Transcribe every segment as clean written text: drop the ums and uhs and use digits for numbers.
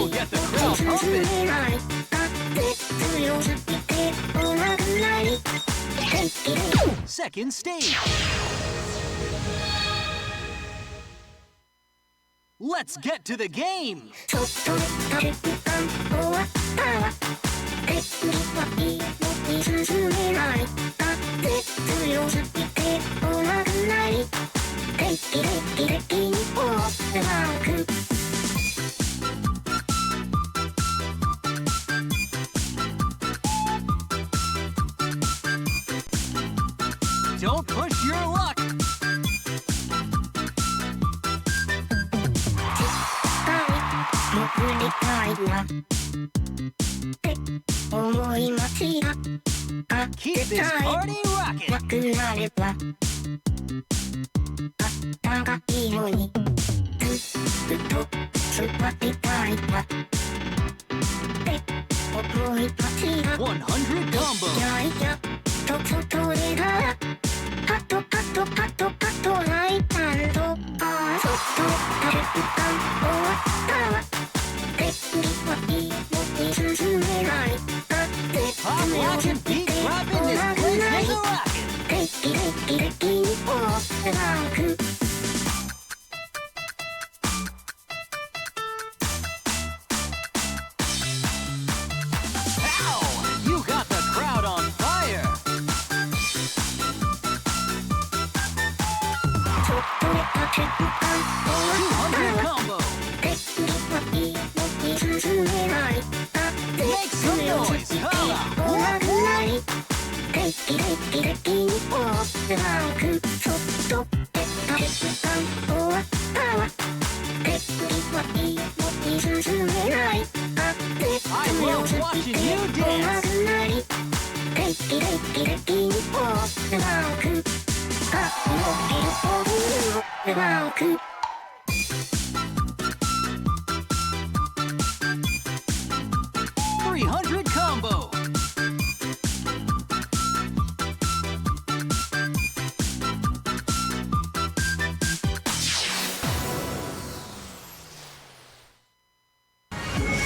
will get the crowd pumping. Second stage. Let's get to the game. Don't push your luck. Keep this party rocking. $100 combo. Pop, lock, and beat dropping this place is a rocket. Pow! You got the crowd on fire. $200 combo. Make some noise, holla! I love watching you dance. $300 combo.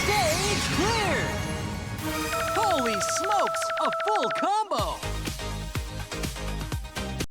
Stage clear. Holy smokes, a full combo.